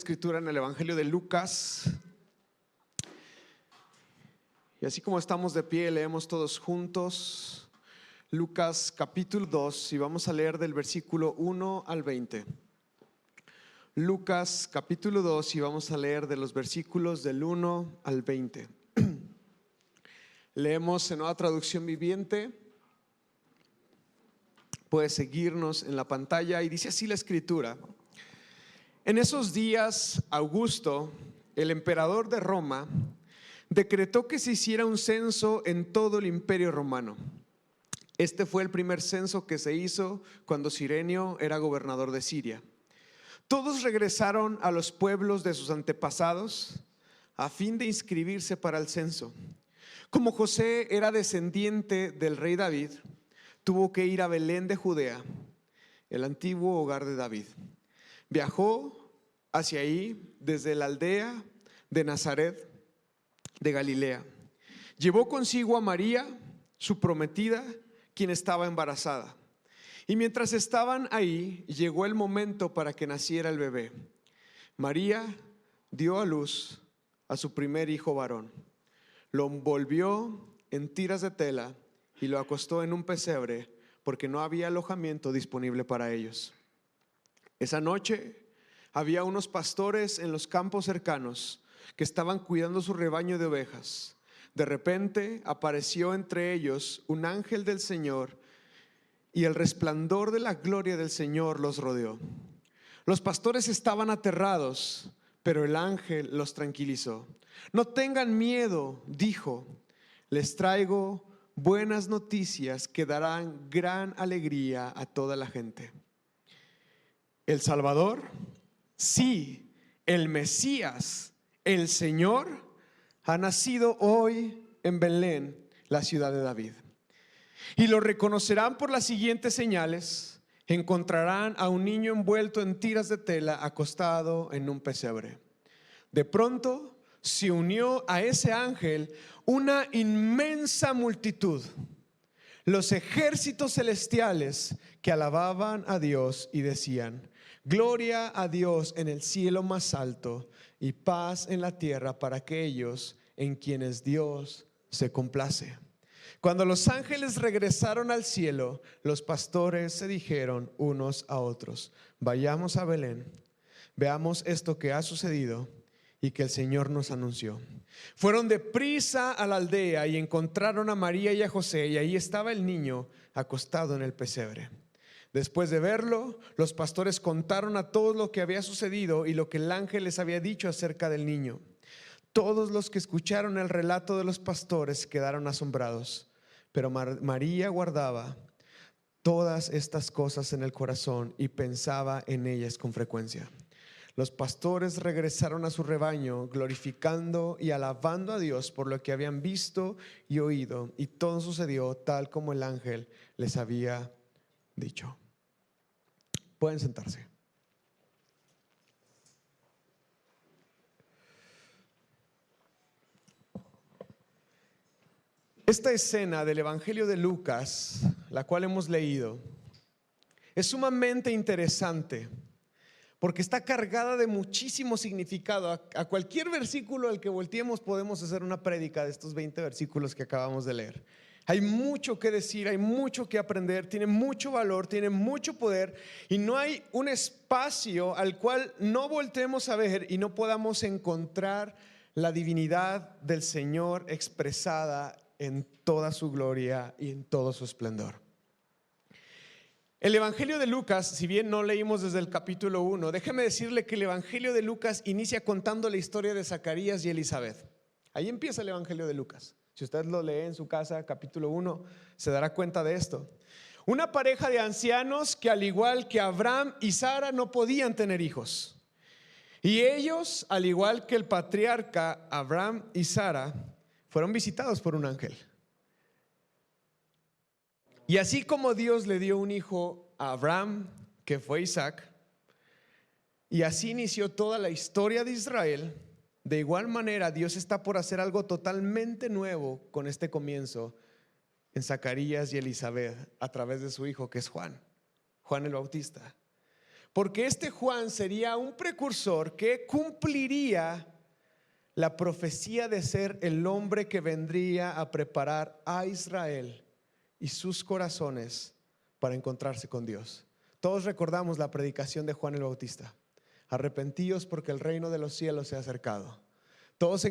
escritura en el Evangelio de Lucas. Y así como estamos de pie, leemos todos juntos Lucas capítulo 2 y vamos a leer del versículo 1 al 20. Lucas capítulo 2 y vamos a leer de los versículos del 1 al 20. Leemos en Nueva Traducción Viviente. Puedes seguirnos en la pantalla y dice así la escritura: En esos días, Augusto, el emperador de Roma, decretó que se hiciera un censo en todo el imperio romano. Este fue el primer censo que se hizo cuando Cirenio era gobernador de Siria. Todos regresaron a los pueblos de sus antepasados a fin de inscribirse para el censo. Como José era descendiente del rey David, tuvo que ir a Belén de Judea, el antiguo hogar de David. Viajó hacia ahí desde la aldea de Nazaret de Galilea. Llevó consigo a María, su prometida, quien estaba embarazada. Y mientras estaban ahí, llegó el momento para que naciera el bebé. María dio a luz a su primer hijo varón. Lo envolvió en tiras de tela y lo acostó en un pesebre porque no había alojamiento disponible para ellos. Esa noche había unos pastores en los campos cercanos que estaban cuidando su rebaño de ovejas. De repente apareció entre ellos un ángel del Señor y el resplandor de la gloria del Señor los rodeó. Los pastores estaban aterrados, pero el ángel los tranquilizó. No tengan miedo, dijo, les traigo buenas noticias que darán gran alegría a toda la gente. El Salvador, sí, el Mesías, el Señor, ha nacido hoy en Belén, la ciudad de David. Y lo reconocerán por las siguientes señales: encontrarán a un niño envuelto en tiras de tela, acostado en un pesebre. De pronto se unió a ese ángel una inmensa multitud, los ejércitos celestiales que alababan a Dios y decían: Gloria a Dios en el cielo más alto y paz en la tierra para aquellos en quienes Dios se complace. Cuando los ángeles regresaron al cielo, los pastores se dijeron unos a otros: vayamos a Belén, veamos esto que ha sucedido y que el Señor nos anunció. Fueron deprisa a la aldea y encontraron a María y a José, y ahí estaba el niño acostado en el pesebre. Después de verlo, los pastores contaron a todos lo que había sucedido y lo que el ángel les había dicho acerca del niño. Todos los que escucharon el relato de los pastores quedaron asombrados, pero María guardaba todas estas cosas en el corazón y pensaba en ellas con frecuencia. Los pastores regresaron a su rebaño, glorificando y alabando a Dios por lo que habían visto y oído, y todo sucedió tal como el ángel les había dicho. Pueden sentarse. Esta escena del Evangelio de Lucas, la cual hemos leído, es sumamente interesante porque está cargada de muchísimo significado. A cualquier versículo al que volteemos podemos hacer una prédica de estos 20 versículos que acabamos de leer. Hay mucho que decir, hay mucho que aprender, tiene mucho valor, tiene mucho poder, y no hay un espacio al cual no volteemos a ver y no podamos encontrar la divinidad del Señor expresada en toda su gloria y en todo su esplendor. El Evangelio de Lucas, si bien no leímos desde el capítulo 1, déjeme decirle que el Evangelio de Lucas inicia contando la historia de Zacarías y Elizabeth. Ahí empieza el Evangelio de Lucas. Si usted lo lee en su casa, capítulo 1, se dará cuenta de esto. Una pareja de ancianos que, al igual que Abraham y Sara, no podían tener hijos. Y ellos, al igual que el patriarca Abraham y Sara, fueron visitados por un ángel. Y así como Dios le dio un hijo a Abraham, que fue Isaac, y así inició toda la historia de Israel, de igual manera Dios está por hacer algo totalmente nuevo con este comienzo en Zacarías y Elizabeth a través de su hijo, que es Juan el Bautista. porque este Juan sería un precursor que cumpliría la profecía de ser el hombre que vendría a preparar a Israel y sus corazones para encontrarse con Dios. Todos recordamos la predicación de Juan el Bautista: arrepentíos porque el reino de los cielos se ha acercado. Todos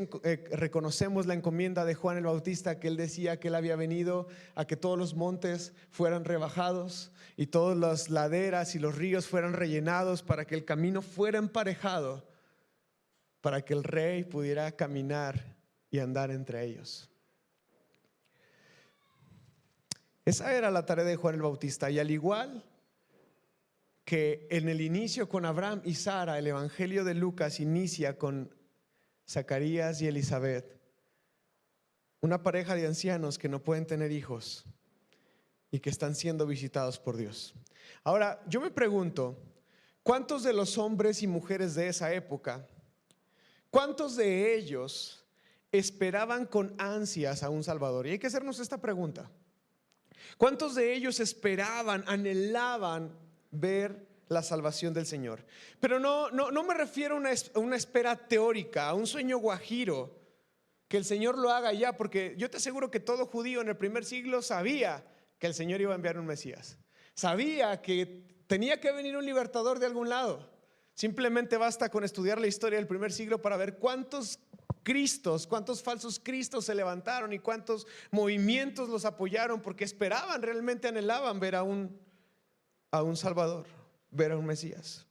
reconocemos la encomienda de Juan el Bautista, que él decía que él había venido a que todos los montes fueran rebajados y todas las laderas y los ríos fueran rellenados, para que el camino fuera emparejado, para que el rey pudiera caminar y andar entre ellos. Esa era la tarea de Juan el Bautista. Y al igual que en el inicio con Abraham y Sara, el evangelio de Lucas inicia con Zacarías y Elizabeth, una pareja de ancianos que no pueden tener hijos y que están siendo visitados por Dios. Ahora, yo me pregunto, ¿cuántos de los hombres y mujeres de esa época, cuántos de ellos esperaban con ansias a un Salvador? Y hay que hacernos esta pregunta: ¿cuántos de ellos esperaban, anhelaban ver la salvación del Señor? Pero no me refiero a una espera teórica, a un sueño guajiro, que el Señor lo haga ya, porque yo te aseguro que todo judío en el primer siglo sabía que el Señor iba a enviar un Mesías, sabía que tenía que venir un libertador de algún lado. Simplemente basta con estudiar la historia del primer siglo para ver cuántos Cristos, cuántos falsos Cristos se levantaron y cuántos movimientos los apoyaron, porque esperaban, realmente anhelaban ver a un Salvador, ver a un Mesías.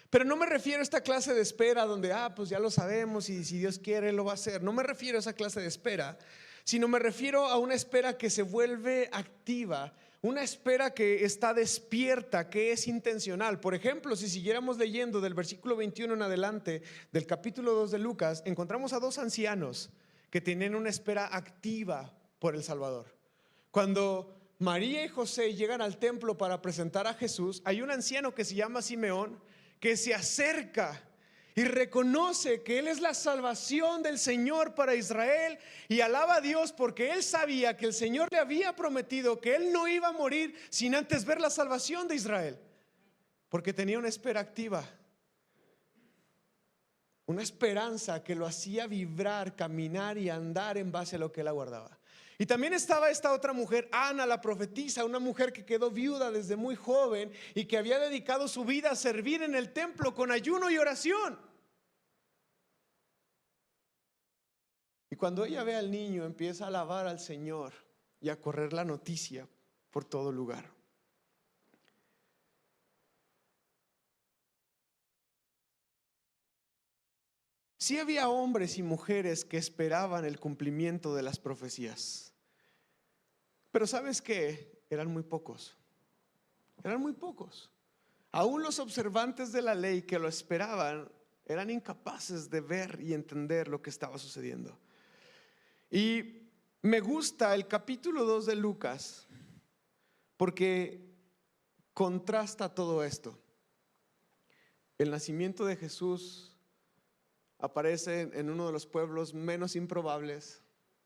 Pero no me refiero a esta clase de espera donde, pues ya lo sabemos y si Dios quiere lo va a hacer. No me refiero a esa clase de espera, sino me refiero a una espera que se vuelve activa, una espera que está despierta, que es intencional. Por ejemplo, si siguiéramos leyendo del versículo 21 en adelante del capítulo 2 de Lucas, encontramos a dos ancianos que tienen una espera activa por el Salvador. Cuando María y José llegan al templo para presentar a Jesús, hay un anciano que se llama Simeón, que se acerca y reconoce que Él es la salvación del Señor para Israel, y alaba a Dios porque él sabía que el Señor le había prometido que él no iba a morir sin antes ver la salvación de Israel, porque tenía una espera activa, una esperanza que lo hacía vibrar, caminar y andar en base a lo que él aguardaba. Y también estaba esta otra mujer, Ana la profetisa, una mujer que quedó viuda desde muy joven y que había dedicado su vida a servir en el templo con ayuno y oración. Y cuando ella ve al niño, empieza a alabar al Señor y a correr la noticia por todo lugar. Sí había hombres y mujeres que esperaban el cumplimiento de las profecías, pero ¿sabes qué? Eran muy pocos. Eran muy pocos. Aún los observantes de la ley que lo esperaban eran incapaces de ver y entender lo que estaba sucediendo. Y me gusta el capítulo 2 de Lucas porque contrasta todo esto. El nacimiento de Jesús aparece en uno de los pueblos menos improbables,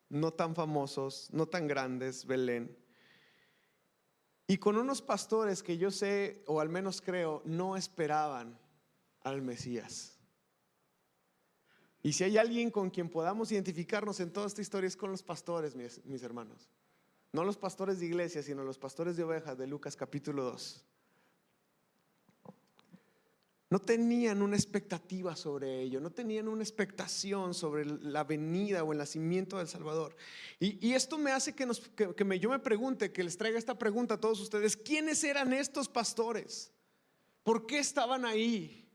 no tan famosos, no tan grandes, Belén. Y con unos pastores que yo sé, o al menos creo, no esperaban al Mesías. Y si hay alguien con quien podamos identificarnos en toda esta historia, es con los pastores, mis hermanos. No los pastores de iglesia, sino los pastores de ovejas de Lucas capítulo 2. No tenían una expectativa sobre ello, no tenían una expectación sobre la venida o el nacimiento del Salvador. Y esto me hace que yo me pregunte, que les traiga esta pregunta a todos ustedes: ¿quiénes eran estos pastores? ¿Por qué estaban ahí?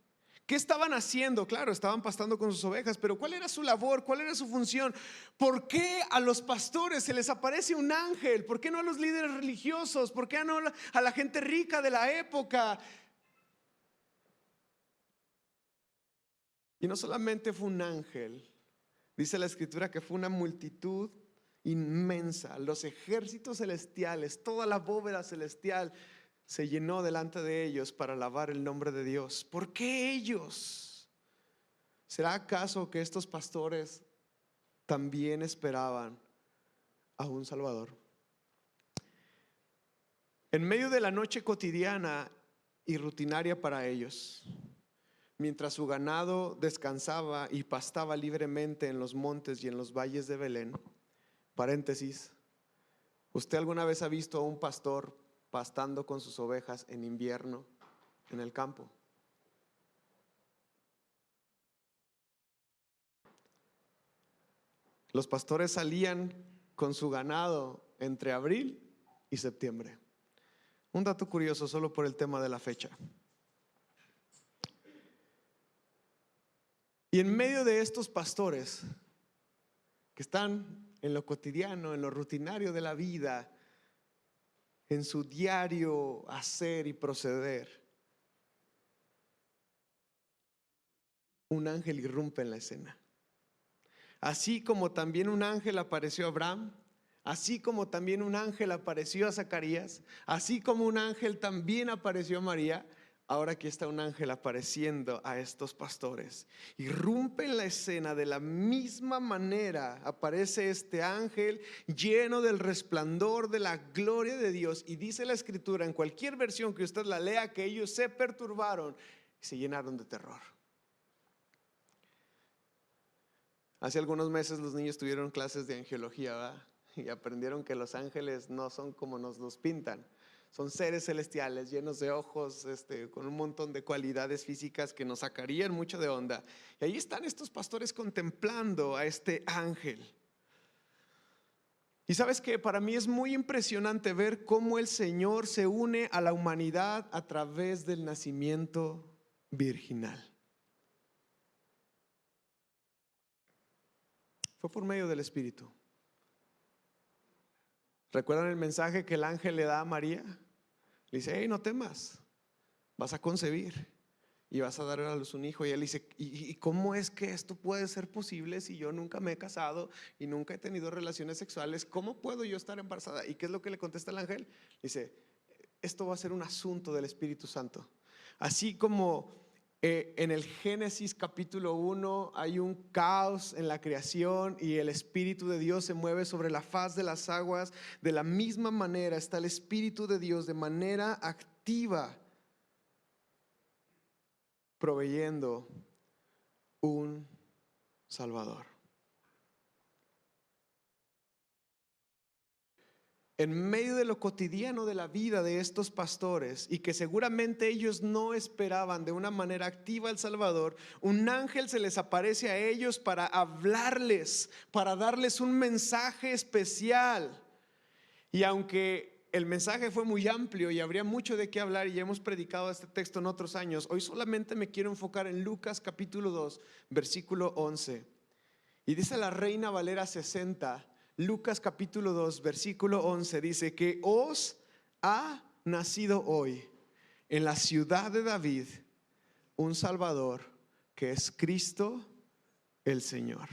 ¿Qué estaban haciendo? Claro, estaban pastando con sus ovejas, pero ¿cuál era su labor? ¿Cuál era su función? ¿Por qué a los pastores se les aparece un ángel? ¿Por qué no a los líderes religiosos? ¿Por qué no a la gente rica de la época? Y no solamente fue un ángel, dice la escritura que fue una multitud inmensa. Los ejércitos celestiales, toda la bóveda celestial se llenó delante de ellos para alabar el nombre de Dios. ¿Por qué ellos? ¿Será acaso que estos pastores también esperaban a un Salvador? En medio de la noche cotidiana y rutinaria para ellos. Mientras su ganado descansaba y pastaba libremente en los montes y en los valles de Belén. Paréntesis, ¿usted alguna vez ha visto a un pastor pastando con sus ovejas en invierno en el campo? Los pastores salían con su ganado entre abril y septiembre. Un dato curioso solo por el tema de la fecha. Y en medio de estos pastores que están en lo cotidiano, en lo rutinario de la vida, en su diario hacer y proceder, un ángel irrumpe en la escena. Así como también un ángel apareció a Abraham, así como también un ángel apareció a Zacarías, así como un ángel también apareció a María, ahora aquí está un ángel apareciendo a estos pastores. Irrumpe en la escena de la misma manera. Aparece este ángel lleno del resplandor de la gloria de Dios. Y dice la escritura en cualquier versión que usted la lea que ellos se perturbaron y se llenaron de terror. Hace algunos meses los niños tuvieron clases de angelología, ¿verdad? Y aprendieron que los ángeles no son como nos los pintan. Son seres celestiales llenos de ojos, con un montón de cualidades físicas que nos sacarían mucho de onda. Y ahí están estos pastores contemplando a este ángel. Y sabes que para mí es muy impresionante ver cómo el Señor se une a la humanidad a través del nacimiento virginal. Fue por medio del Espíritu. ¿Recuerdan el mensaje que el ángel le da a María? Le dice: hey, no temas, vas a concebir y vas a dar a luz un hijo. Y él dice: ¿y cómo es que esto puede ser posible si yo nunca me he casado y nunca he tenido relaciones sexuales? ¿Cómo puedo yo estar embarazada? ¿Y qué es lo que le contesta el ángel? Dice: esto va a ser un asunto del Espíritu Santo. Así como en el Génesis capítulo 1 hay un caos en la creación y el Espíritu de Dios se mueve sobre la faz de las aguas, de la misma manera está el Espíritu de Dios de manera activa proveyendo un Salvador. En medio de lo cotidiano de la vida de estos pastores, y que seguramente ellos no esperaban de una manera activa al Salvador, un ángel se les aparece a ellos para hablarles, para darles un mensaje especial. Y aunque el mensaje fue muy amplio y habría mucho de qué hablar, y ya hemos predicado este texto en otros años, hoy solamente me quiero enfocar en Lucas capítulo 2, versículo 11. Y dice la Reina Valera 60, Lucas capítulo 2, versículo 11, dice que os ha nacido hoy en la ciudad de David un Salvador, que es Cristo el Señor.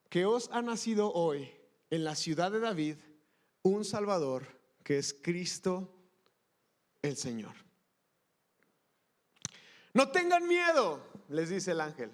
Que os ha nacido hoy en la ciudad de David un Salvador, que es Cristo el Señor. No tengan miedo, les dice el ángel.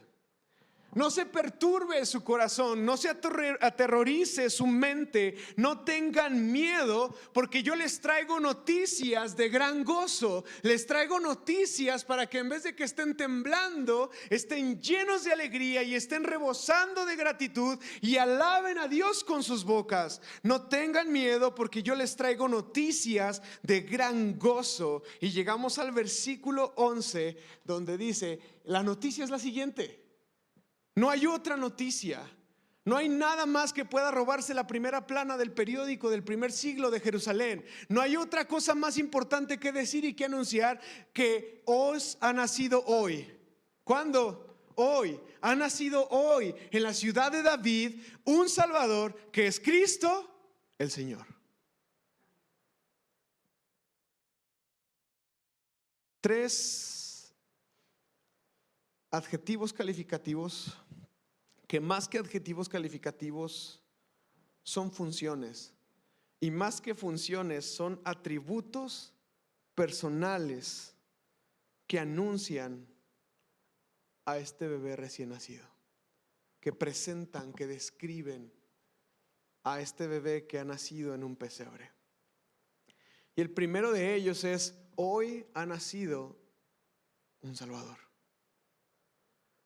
No se perturbe su corazón, no se aterrorice su mente, no tengan miedo, porque yo les traigo noticias de gran gozo. Les traigo noticias para que en vez de que estén temblando, estén llenos de alegría y estén rebosando de gratitud y alaben a Dios con sus bocas. No tengan miedo, porque yo les traigo noticias de gran gozo. Y llegamos al versículo 11, donde dice, la noticia es la siguiente. No hay otra noticia. No hay nada más que pueda robarse la primera plana del periódico del primer siglo de Jerusalén. No hay otra cosa más importante que decir y que anunciar que os ha nacido hoy. ¿Cuándo? Hoy. Ha nacido hoy en la ciudad de David un Salvador, que es Cristo el Señor. 3 adjetivos calificativos que más que adjetivos calificativos son funciones, y más que funciones son atributos personales que anuncian a este bebé recién nacido, que presentan, que describen a este bebé que ha nacido en un pesebre. Y el primero de ellos es hoy ha nacido un Salvador.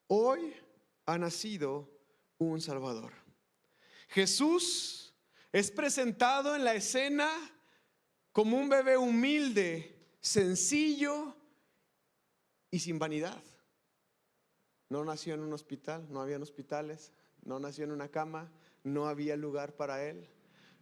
Hoy ha nacido un Salvador. Jesús es presentado en la escena como un bebé humilde, sencillo y sin vanidad. No nació en un hospital, no habían hospitales, no nació en una cama, no había lugar para él.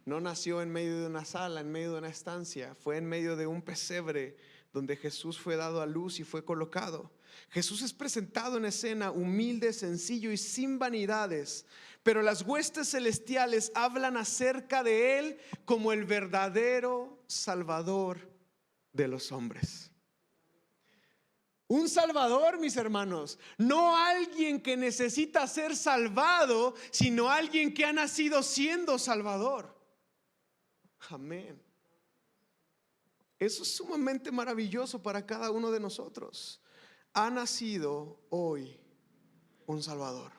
No nació en medio de una sala, en medio de una estancia, fue en medio de un pesebre donde Jesús fue dado a luz y fue colocado. Jesús es presentado en escena humilde, sencillo y sin vanidades, pero las huestes celestiales hablan acerca de él como el verdadero Salvador de los hombres. Un Salvador, mis hermanos, no alguien que necesita ser salvado, sino alguien que ha nacido siendo Salvador. Amén. Eso es sumamente maravilloso para cada uno de nosotros. Ha nacido hoy un Salvador.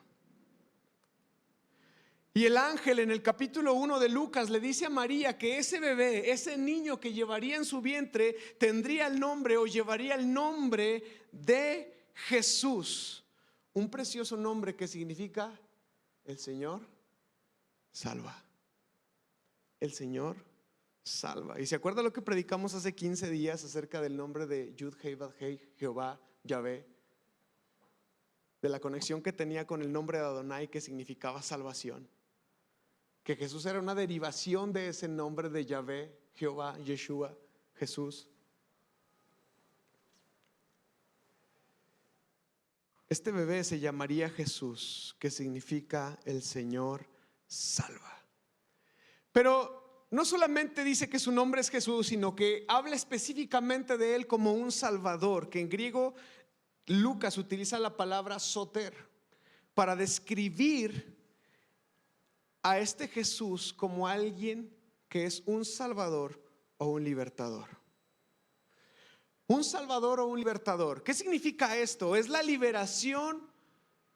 Y el ángel en el capítulo 1 de Lucas le dice a María que ese bebé, ese niño que llevaría en su vientre, tendría el nombre o llevaría el nombre de Jesús. Un precioso nombre que significa el Señor salva. El Señor salva. ¿Y se acuerda lo que predicamos hace 15 días acerca del nombre de Yud-Heh-Vav-Heh, Jehová, Yahvé? De la conexión que tenía con el nombre de Adonai, que significaba salvación. Que Jesús era una derivación de ese nombre de Yahvé, Jehová, Yeshua, Jesús. Este bebé se llamaría Jesús, que significa el Señor salva. Pero no solamente dice que su nombre es Jesús, sino que habla específicamente de él como un Salvador, que en griego Lucas utiliza la palabra soter para describir a este Jesús como alguien que es un Salvador o un libertador. Un Salvador o un libertador. ¿Qué significa esto? Es la liberación,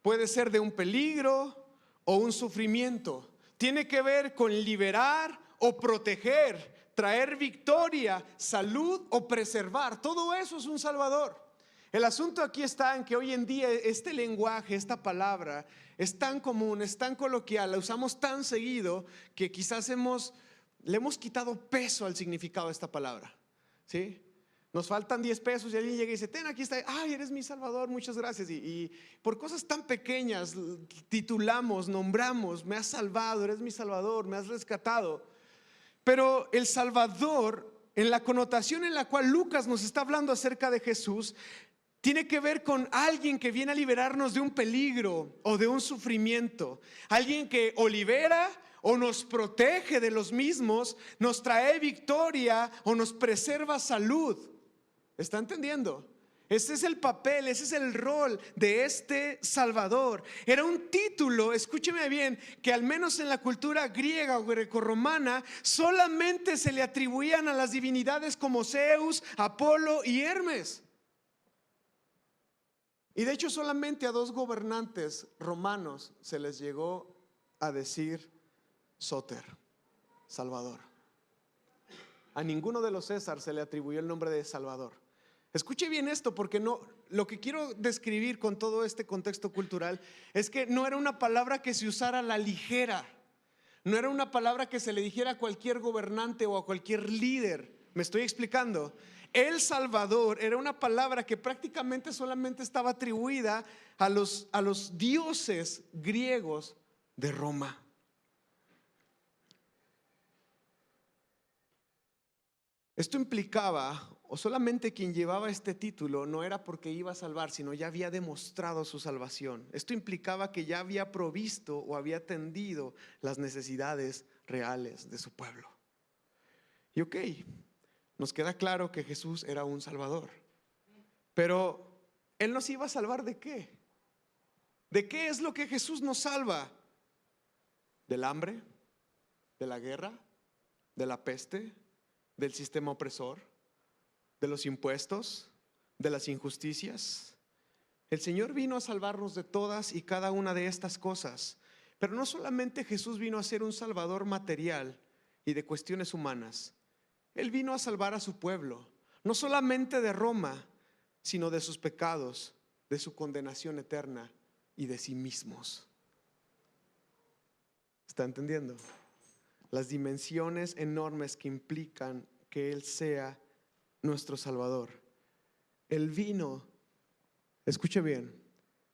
puede ser de un peligro o un sufrimiento. Tiene que ver con liberar o proteger, traer victoria, salud o preservar. Todo eso es un Salvador. El asunto aquí está en que hoy en día este lenguaje, esta palabra es tan común, es tan coloquial, la usamos tan seguido que quizás le hemos quitado peso al significado de esta palabra. ¿Sí? Nos faltan 10 pesos y alguien llega y dice: ten, aquí está, ay, eres mi Salvador, muchas gracias. Y por cosas tan pequeñas titulamos, nombramos: me has salvado, eres mi Salvador, me has rescatado. Pero el Salvador, en la connotación en la cual Lucas nos está hablando acerca de Jesús, tiene que ver con alguien que viene a liberarnos de un peligro o de un sufrimiento. Alguien que o libera o nos protege de los mismos, nos trae victoria o nos preserva salud. ¿Está entendiendo? Ese es el papel, ese es el rol de este Salvador. Era un título, escúcheme bien, que al menos en la cultura griega o grecorromana solamente se le atribuían a las divinidades como Zeus, Apolo y Hermes. Y de hecho solamente a 2 gobernantes romanos se les llegó a decir Soter, Salvador. A ninguno de los César se le atribuyó el nombre de Salvador. Escuche bien esto, porque lo que quiero describir con todo este contexto cultural es que no era una palabra que se usara a la ligera. No era una palabra que se le dijera a cualquier gobernante o a cualquier líder. ¿Me estoy explicando? El Salvador era una palabra que prácticamente solamente estaba atribuida a los dioses griegos de Roma. Esto implicaba, o solamente quien llevaba este título no era porque iba a salvar, sino ya había demostrado su salvación. Esto implicaba que ya había provisto o había atendido las necesidades reales de su pueblo. Y ok, nos queda claro que Jesús era un Salvador, pero Él nos iba a salvar ¿de qué? ¿De qué es lo que Jesús nos salva? ¿Del hambre? ¿De la guerra? ¿De la peste? ¿Del sistema opresor? ¿De los impuestos? ¿De las injusticias? El Señor vino a salvarnos de todas y cada una de estas cosas. Pero no solamente Jesús vino a ser un Salvador material y de cuestiones humanas. Él vino a salvar a su pueblo. no solamente de Roma, sino de sus pecados, de su condenación eterna y de sí mismos. ¿Está entendiendo? Las dimensiones enormes que implican que Él sea nuestro Salvador. Él vino, escuche bien,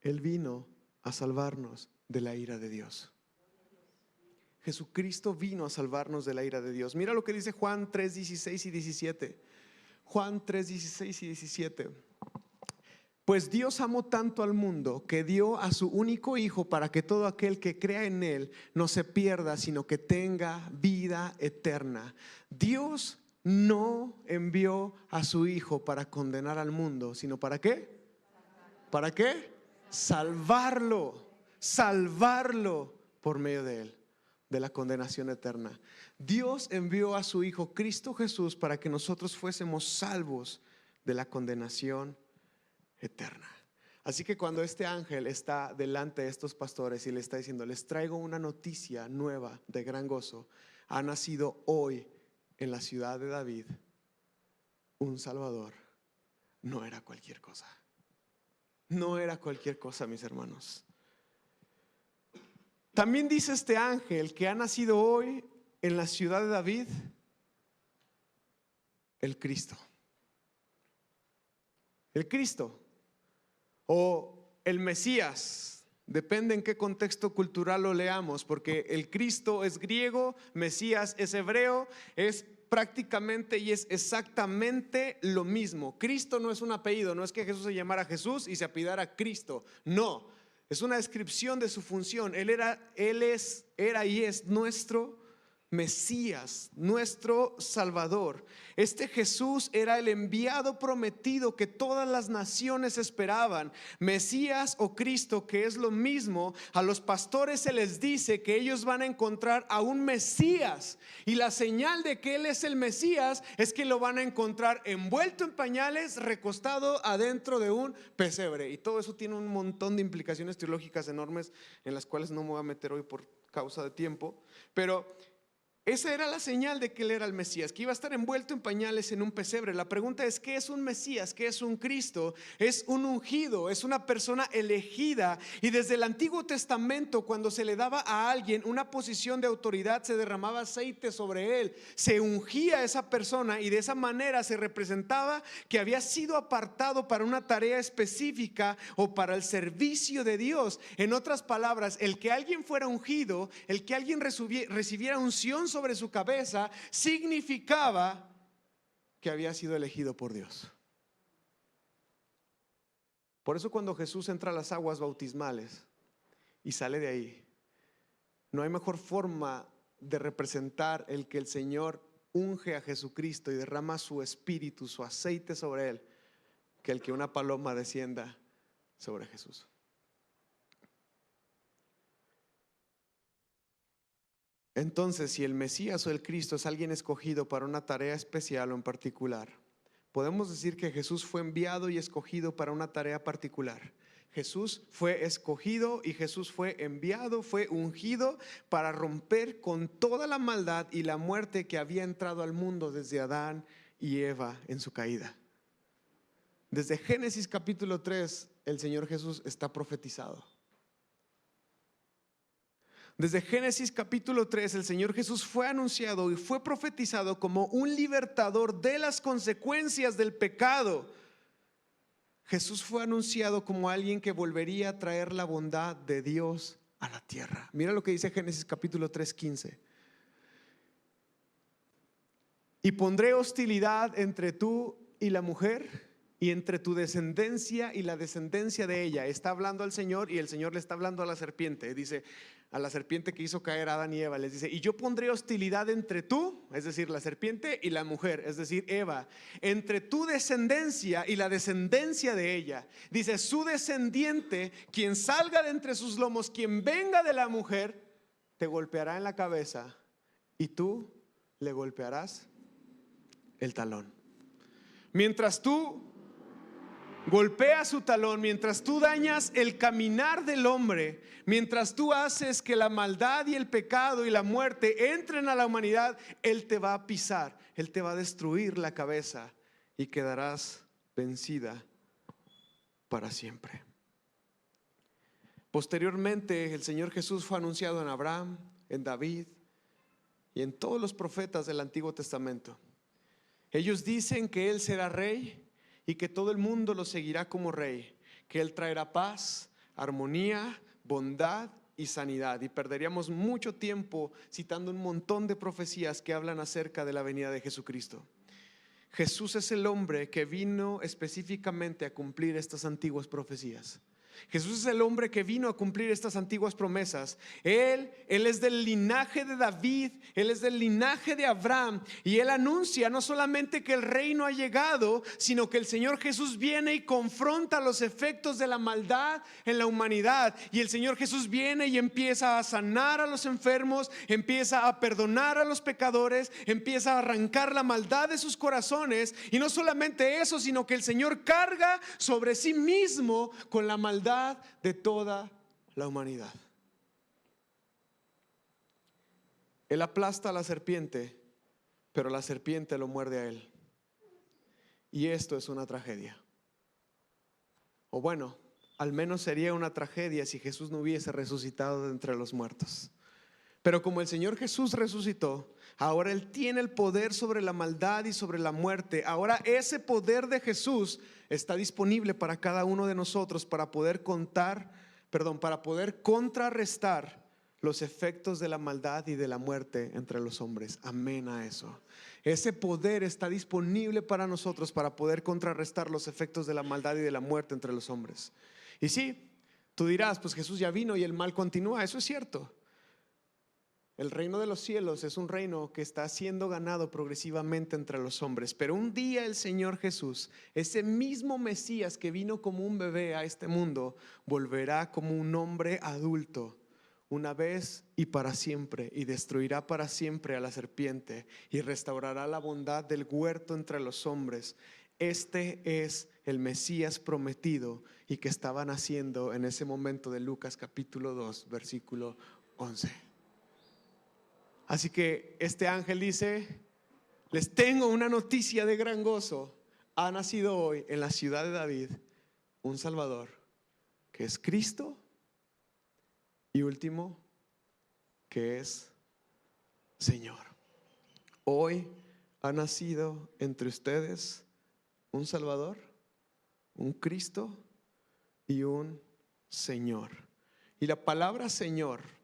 Él vino a salvarnos de la ira de Dios. Jesucristo vino a salvarnos de la ira de Dios. Mira lo que dice Juan 3:16 y 17. Juan 3:16 y 17. Pues Dios amó tanto al mundo que dio a su único Hijo para que todo aquel que crea en Él no se pierda, sino que tenga vida eterna. Dios no envió a su Hijo para condenar al mundo, sino ¿para qué? ¿Para qué? Salvarlo por medio de Él, de la condenación eterna. Dios envió a su Hijo Cristo Jesús para que nosotros fuésemos salvos de la condenación eterna. Así que cuando este ángel está delante de estos pastores y le está diciendo: les traigo una noticia nueva de gran gozo, ha nacido hoy en la ciudad de David un Salvador, no era cualquier cosa. No era cualquier cosa, mis hermanos. También dice este ángel que ha nacido hoy en la ciudad de David el Cristo. El Cristo o el Mesías, depende en qué contexto cultural lo leamos, porque el Cristo es griego, Mesías es hebreo, es prácticamente y es exactamente lo mismo. Cristo no es un apellido, no es que Jesús se llamara Jesús y se apellidara Cristo, no, es una descripción de su función. Él era y es nuestro Mesías, nuestro Salvador. Este Jesús era el enviado prometido que todas las naciones esperaban. Mesías o Cristo, que es lo mismo. A los pastores se les dice que ellos van a encontrar a un Mesías, y la señal de que Él es el Mesías es que lo van a encontrar envuelto en pañales, recostado adentro de un pesebre. Y todo eso tiene un montón de implicaciones teológicas enormes, en las cuales no me voy a meter hoy por causa de tiempo, pero esa era la señal de que Él era el Mesías, que iba a estar envuelto en pañales en un pesebre. La pregunta es: ¿qué es un Mesías? ¿Qué es un Cristo? Es un ungido, es una persona elegida. Y desde el Antiguo Testamento, cuando se le daba a alguien una posición de autoridad, se derramaba aceite sobre él, se ungía a esa persona, y de esa manera se representaba que había sido apartado para una tarea específica o para el servicio de Dios. En otras palabras, el que alguien fuera ungido, el que alguien recibiera unción sobre su cabeza, significaba que había sido elegido por Dios. Por eso cuando Jesús entra a las aguas bautismales y sale de ahí, no hay mejor forma de representar el que el Señor unge a Jesucristo y derrama su espíritu, su aceite sobre él, que el que una paloma descienda sobre Jesús. Entonces, si el Mesías o el Cristo es alguien escogido para una tarea especial o en particular, podemos decir que Jesús fue enviado y escogido para una tarea particular. Jesús fue escogido y Jesús fue enviado, fue ungido para romper con toda la maldad y la muerte que había entrado al mundo desde Adán y Eva en su caída. Desde Génesis capítulo 3, el Señor Jesús está profetizado. Desde Génesis capítulo 3, el Señor Jesús fue anunciado y fue profetizado como un libertador de las consecuencias del pecado. Jesús fue anunciado como alguien que volvería a traer la bondad de Dios a la tierra. Mira lo que dice Génesis capítulo 3:15. Y pondré hostilidad entre tú y la mujer, y entre tu descendencia y la descendencia de ella. Está hablando al Señor, y el Señor le está hablando a la serpiente. Dice a la serpiente que hizo caer a Adán y Eva, les dice: y yo pondré hostilidad entre tú, es decir, la serpiente, y la mujer, es decir, Eva, entre tu descendencia y la descendencia de ella. Dice: su descendiente, quien salga de entre sus lomos, quien venga de la mujer, te golpeará en la cabeza, y tú le golpearás el talón. Mientras tú golpeas su talón, mientras tú dañas el caminar del hombre, mientras tú haces que la maldad y el pecado y la muerte entren a la humanidad, Él te va a pisar, Él te va a destruir la cabeza, y quedarás vencida para siempre. Posteriormente, el Señor Jesús fue anunciado en Abraham, en David y en todos los profetas del Antiguo Testamento. Ellos dicen que Él será rey y que todo el mundo lo seguirá como rey, que Él traerá paz, armonía, bondad y sanidad. Y perderíamos mucho tiempo citando un montón de profecías que hablan acerca de la venida de Jesucristo. Jesús es el hombre que vino específicamente a cumplir estas antiguas profecías. Jesús es el hombre que vino a cumplir estas antiguas promesas. Él es del linaje de David, Él es del linaje de Abraham, y Él anuncia no solamente que el reino ha llegado, sino que el Señor Jesús viene y confronta los efectos de la maldad en la humanidad. Y el Señor Jesús viene y empieza a sanar a los enfermos, empieza a perdonar a los pecadores, empieza a arrancar la maldad de sus corazones. Y no solamente eso, sino que el Señor carga sobre sí mismo con la maldad de toda la humanidad. Él aplasta a la serpiente, pero la serpiente lo muerde a él. Y esto es una tragedia. O bueno, al menos sería una tragedia si Jesús no hubiese resucitado de entre los muertos. Pero como el Señor Jesús resucitó, ahora Él tiene el poder sobre la maldad y sobre la muerte. Ahora ese poder de Jesús está disponible para cada uno de nosotros para poder contrarrestar los efectos de la maldad y de la muerte entre los hombres. Amén a eso. Ese poder está disponible para nosotros para poder contrarrestar los efectos de la maldad y de la muerte entre los hombres. Y sí, tú dirás, pues Jesús ya vino y el mal continúa. Eso es cierto. El reino de los cielos es un reino que está siendo ganado progresivamente entre los hombres. Pero un día el Señor Jesús, ese mismo Mesías que vino como un bebé a este mundo, volverá como un hombre adulto una vez y para siempre, y destruirá para siempre a la serpiente y restaurará la bondad del huerto entre los hombres. Este es el Mesías prometido y que estaba naciendo en ese momento de Lucas capítulo 2 versículo 11. Así que este ángel dice: les tengo una noticia de gran gozo. Ha nacido hoy en la ciudad de David un Salvador, que es Cristo, y último, que es Señor. Hoy ha nacido entre ustedes un Salvador, un Cristo y un Señor. Y la palabra Señor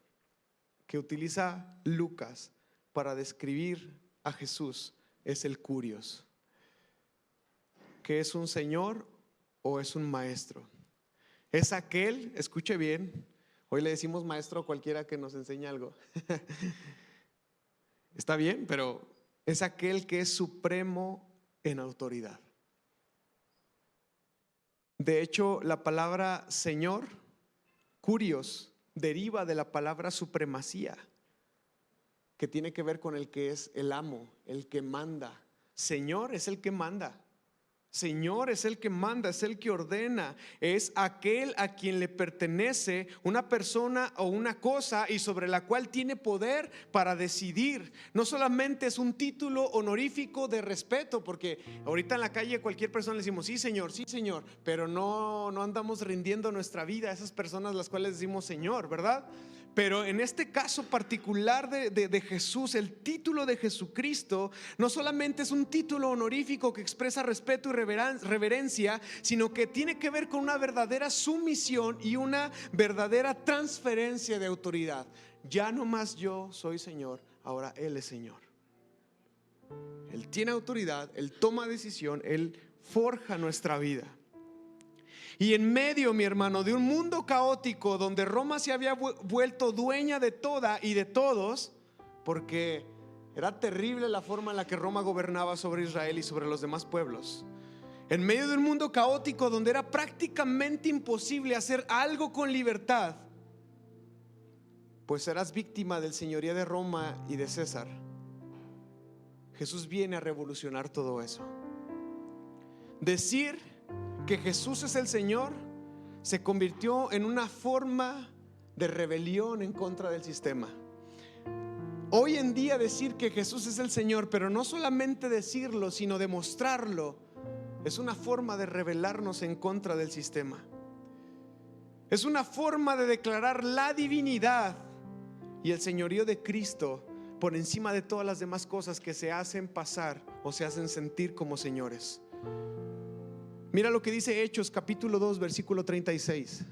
que utiliza Lucas para describir a Jesús es el Kurios, que es un señor o es un maestro. Es aquel, escuche bien, hoy le decimos maestro a cualquiera que nos enseña algo. Está bien, pero es aquel que es supremo en autoridad. De hecho, la palabra Señor, Kurios, deriva de la palabra supremacía, que tiene que ver con el que es el amo, el que manda. Señor es el que manda. Señor es el que manda, es el que ordena, es aquel a quien le pertenece una persona o una cosa y sobre la cual tiene poder para decidir. No solamente es un título honorífico de respeto, porque ahorita en la calle cualquier persona le decimos sí señor, pero no andamos rindiendo nuestra vida a esas personas a las cuales decimos Señor, ¿verdad? Pero en este caso particular de Jesús, el título de Jesucristo no solamente es un título honorífico que expresa respeto y reverencia, sino que tiene que ver con una verdadera sumisión y una verdadera transferencia de autoridad. Ya no más yo soy Señor, ahora Él es Señor. Él tiene autoridad, Él toma decisión, Él forja nuestra vida. Y en medio, mi hermano, de un mundo caótico donde Roma se había vuelto dueña de toda y de todos, porque era terrible la forma en la que Roma gobernaba sobre Israel y sobre los demás pueblos. En medio de un mundo caótico donde era prácticamente imposible hacer algo con libertad, pues serás víctima del señorío de Roma y de César. Jesús viene a revolucionar todo eso. Decir que Jesús es el Señor se convirtió en una forma de rebelión en contra del sistema. Hoy en día decir que Jesús es el Señor, pero no solamente decirlo, sino demostrarlo, es una forma de rebelarnos en contra del sistema. Es una forma de declarar la divinidad y el señorío de Cristo por encima de todas las demás cosas que se hacen pasar o se hacen sentir como señores. Mira lo que dice Hechos capítulo 2 versículo 36.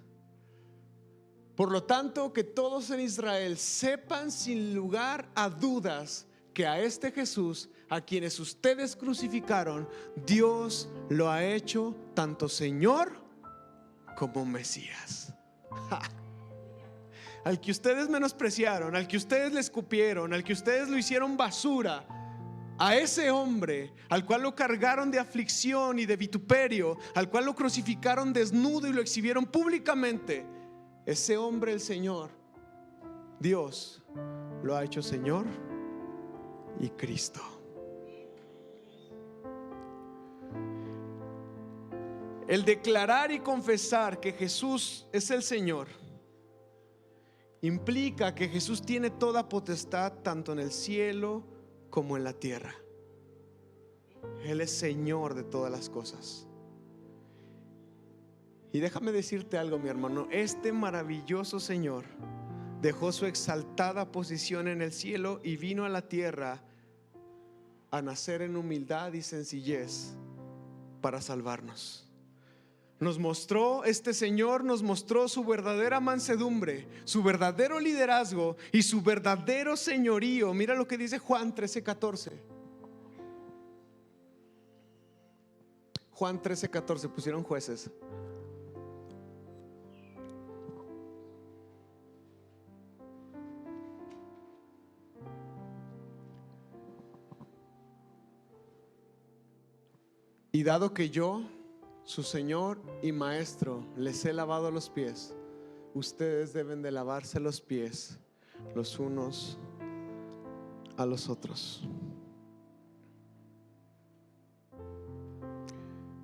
Por lo tanto, que todos en Israel sepan sin lugar a dudas que a este Jesús, a quienes ustedes crucificaron, Dios lo ha hecho tanto Señor como Mesías. Al que ustedes menospreciaron, al que ustedes le escupieron, al que ustedes lo hicieron basura, a ese hombre al cual lo cargaron de aflicción y de vituperio, al cual lo crucificaron desnudo y lo exhibieron públicamente, ese hombre, el Señor, Dios, lo ha hecho Señor y Cristo. El declarar y confesar que Jesús es el Señor implica que Jesús tiene toda potestad tanto en el cielo como en la tierra. Él es Señor de todas las cosas. Y déjame decirte algo, mi hermano, este maravilloso Señor dejó su exaltada posición en el cielo y vino a la tierra a nacer en humildad y sencillez para salvarnos. Este Señor nos mostró su verdadera mansedumbre, su verdadero liderazgo y su verdadero señorío. Mira lo que dice Juan 13:14. Juan 13:14, pusieron jueces. Y dado que yo, su Señor y Maestro, les he lavado los pies, ustedes deben de lavarse los pies los unos a los otros.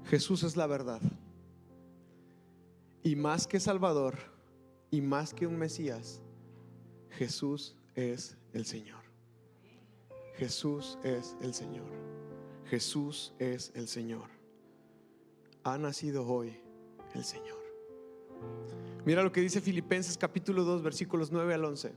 Jesús es la verdad, y más que Salvador y más que un Mesías, Jesús es el Señor. Jesús es el Señor. Jesús es el Señor. Ha nacido hoy el Señor. Mira lo que dice Filipenses capítulo 2 versículos 9 al 11.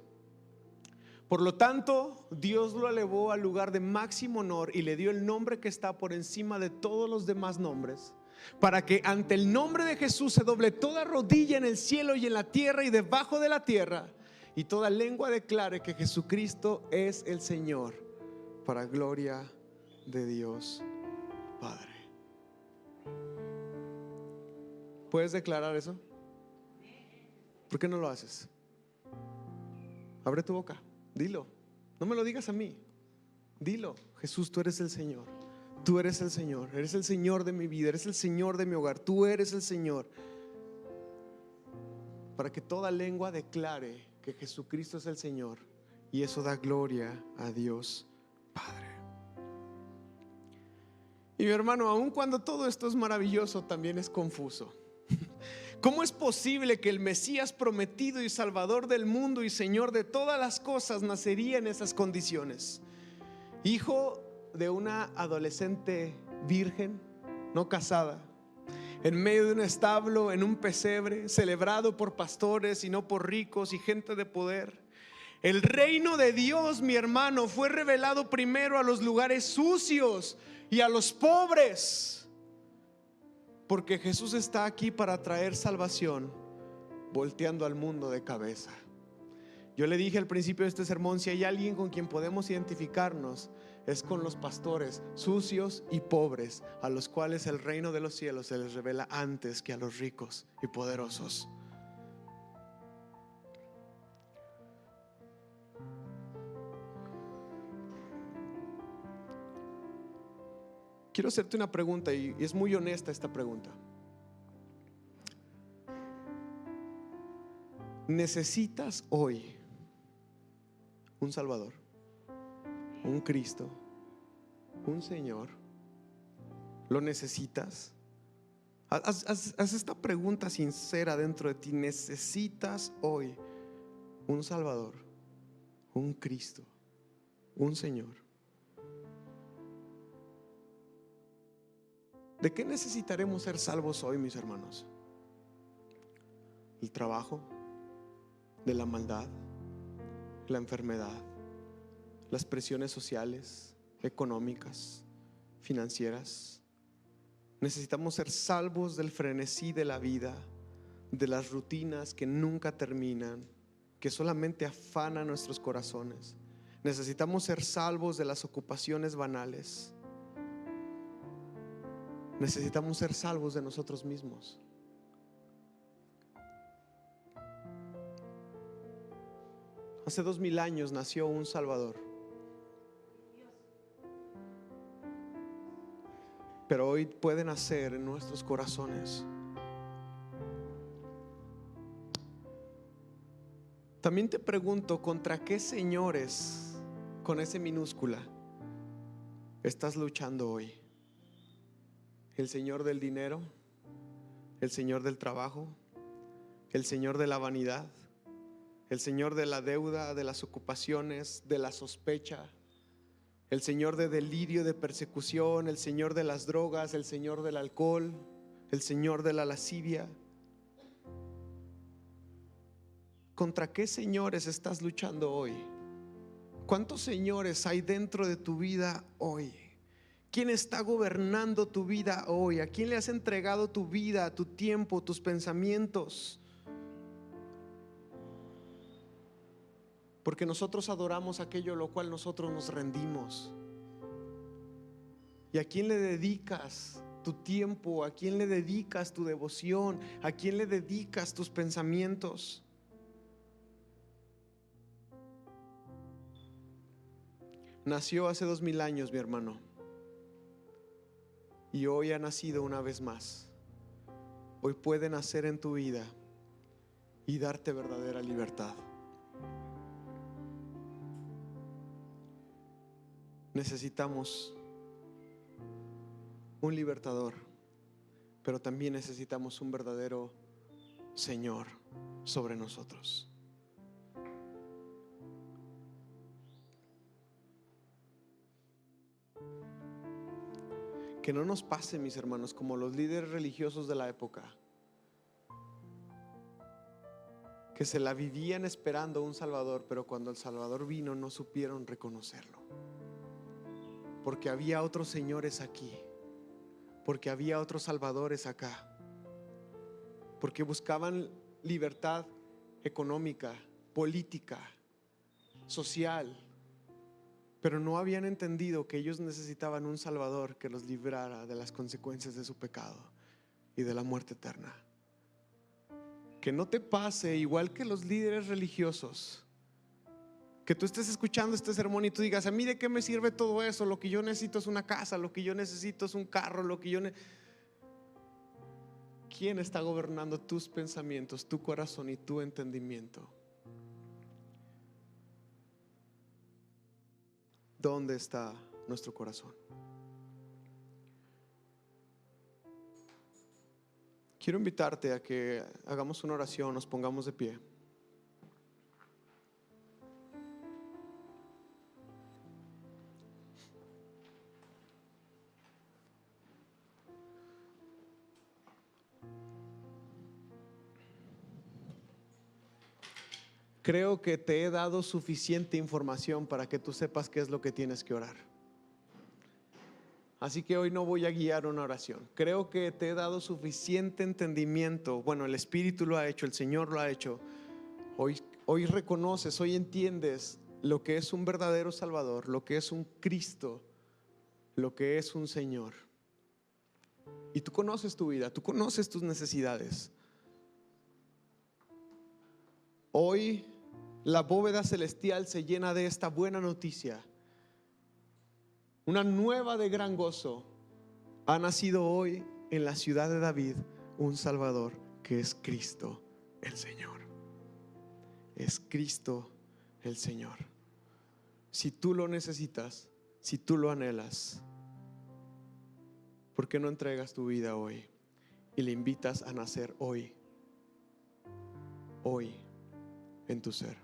Por lo tanto, Dios lo elevó al lugar de máximo honor y le dio el nombre que está por encima de todos los demás nombres, para que ante el nombre de Jesús se doble toda rodilla en el cielo y en la tierra y debajo de la tierra, y toda lengua declare que Jesucristo es el Señor, para gloria de Dios Padre. ¿Puedes declarar eso? ¿Por qué no lo haces? Abre tu boca, dilo. No me lo digas a mí, dilo. Jesús, tú eres el Señor. Tú eres el Señor. Eres el Señor de mi vida. Eres el Señor de mi hogar. Tú eres el Señor. Para que toda lengua declare que Jesucristo es el Señor, y eso da gloria a Dios Padre. Y mi hermano, aun cuando todo esto es maravilloso, también es confuso. ¿Cómo es posible que el Mesías prometido y Salvador del mundo y Señor de todas las cosas nacería en esas condiciones? Hijo de una adolescente virgen, no casada, en medio de un establo, en un pesebre, celebrado por pastores y no por ricos y gente de poder. El reino de Dios, mi hermano, fue revelado primero a los lugares sucios y a los pobres, porque Jesús está aquí para traer salvación, volteando al mundo de cabeza. Yo le dije al principio de este sermón, si hay alguien con quien podemos identificarnos, es con los pastores sucios y pobres, a los cuales el reino de los cielos se les revela antes que a los ricos y poderosos. Quiero hacerte una pregunta, y es muy honesta esta pregunta. ¿Necesitas hoy un Salvador, un Cristo, un Señor? ¿Lo necesitas? Haz esta pregunta sincera dentro de ti. ¿Necesitas hoy un Salvador, un Cristo, un Señor? ¿De qué necesitaremos ser salvos hoy, mis hermanos? ¿El trabajo? ¿De la maldad? ¿La enfermedad? ¿Las presiones sociales, económicas, financieras? Necesitamos ser salvos del frenesí de la vida, de las rutinas que nunca terminan, que solamente afanan nuestros corazones. Necesitamos ser salvos de las ocupaciones banales. Necesitamos ser salvos de nosotros mismos. Hace 2000 años nació un Salvador, pero hoy puede nacer en nuestros corazones. También te pregunto, ¿contra qué señores, con S minúscula, estás luchando hoy? ¿El señor del dinero? ¿El señor del trabajo? ¿El señor de la vanidad? ¿El señor de la deuda, de las ocupaciones, de la sospecha? ¿El señor de delirio, de persecución? ¿El señor de las drogas? ¿El señor del alcohol? ¿El señor de la lascivia? ¿Contra qué señores estás luchando hoy? ¿Cuántos señores hay dentro de tu vida hoy? ¿Quién está gobernando tu vida hoy? ¿A quién le has entregado tu vida, tu tiempo, tus pensamientos? Porque nosotros adoramos aquello a lo cual nosotros nos rendimos. ¿Y a quién le dedicas tu tiempo? ¿A quién le dedicas tu devoción? ¿A quién le dedicas tus pensamientos? Nació hace 2000 años, mi hermano, y hoy ha nacido una vez más. Hoy puede nacer en tu vida y darte verdadera libertad. Necesitamos un libertador, pero también necesitamos un verdadero Señor sobre nosotros. Que no nos pase, mis hermanos, como los líderes religiosos de la época, que se la vivían esperando un Salvador, pero cuando el Salvador vino no supieron reconocerlo. Porque había otros señores aquí, porque había otros salvadores acá, porque buscaban libertad económica, política, social, pero no habían entendido que ellos necesitaban un Salvador que los librara de las consecuencias de su pecado y de la muerte eterna. Que no te pase igual que los líderes religiosos, que tú estés escuchando este sermón y tú digas: a mí de qué me sirve todo eso, lo que yo necesito es una casa, lo que yo necesito es un carro, lo que yo ¿Quién está gobernando tus pensamientos, tu corazón y tu entendimiento? ¿Dónde está nuestro corazón? Quiero invitarte a que hagamos una oración, nos pongamos de pie. Creo que te he dado suficiente información para que tú sepas qué es lo que tienes que orar. Así que hoy no voy a guiar una oración. Creo que te he dado suficiente entendimiento. Bueno, el Espíritu lo ha hecho, el Señor lo ha hecho. Hoy reconoces, hoy entiendes lo que es un verdadero Salvador, lo que es un Cristo, lo que es un Señor. Y tú conoces tu vida, tú conoces tus necesidades. Hoy la bóveda celestial se llena de esta buena noticia. Una nueva de gran gozo. Ha nacido hoy en la ciudad de David un Salvador que es Cristo el Señor. Es Cristo el Señor. Si tú lo necesitas, si tú lo anhelas, ¿por qué no entregas tu vida hoy y le invitas a nacer hoy en tu ser?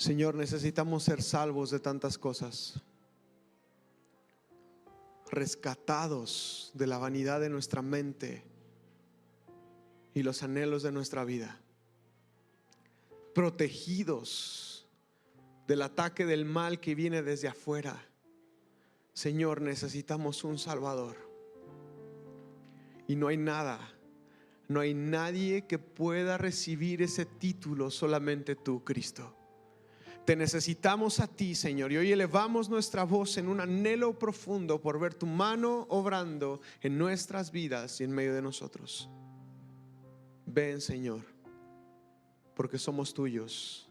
Señor, necesitamos ser salvos de tantas cosas, rescatados de la vanidad de nuestra mente y los anhelos de nuestra vida, protegidos del ataque del mal que viene desde afuera. Señor, necesitamos un Salvador. Y no hay nada, no hay nadie que pueda recibir ese título, solamente tú, Cristo. Te necesitamos a ti, Señor, y hoy elevamos nuestra voz en un anhelo profundo por ver tu mano obrando en nuestras vidas y en medio de nosotros. Ven, Señor, porque somos tuyos,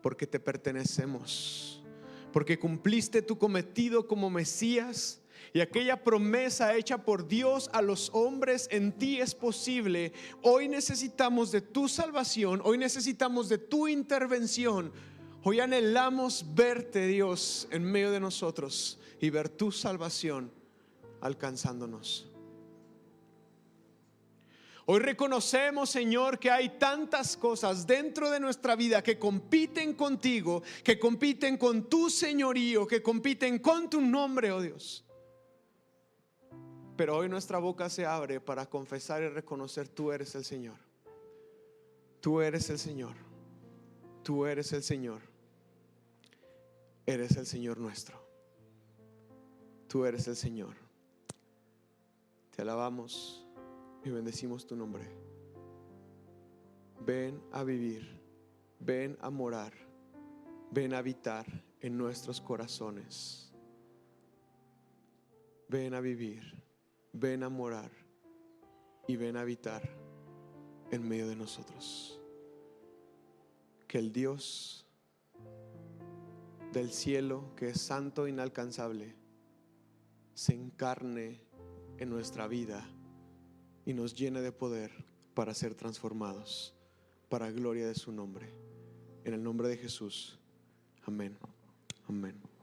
porque te pertenecemos, porque cumpliste tu cometido como Mesías. Y aquella promesa hecha por Dios a los hombres en ti es posible. Hoy necesitamos de tu salvación, hoy necesitamos de tu intervención. Hoy anhelamos verte, Dios, en medio de nosotros y ver tu salvación alcanzándonos. Hoy reconocemos, Señor, que hay tantas cosas dentro de nuestra vida que compiten contigo, que compiten con tu señorío, que compiten con tu nombre, oh Dios. Pero hoy nuestra boca se abre para confesar y reconocer: tú eres el Señor. Tú eres el Señor. Tú eres el Señor. Eres el Señor nuestro. Tú eres el Señor. Te alabamos y bendecimos tu nombre. Ven a vivir, ven a morar, ven a habitar en nuestros corazones. Ven a vivir, ven a morar y ven a habitar en medio de nosotros. Que el Dios del cielo, que es santo e inalcanzable, se encarne en nuestra vida y nos llene de poder para ser transformados para gloria de su nombre. En el nombre de Jesús. Amén. Amén.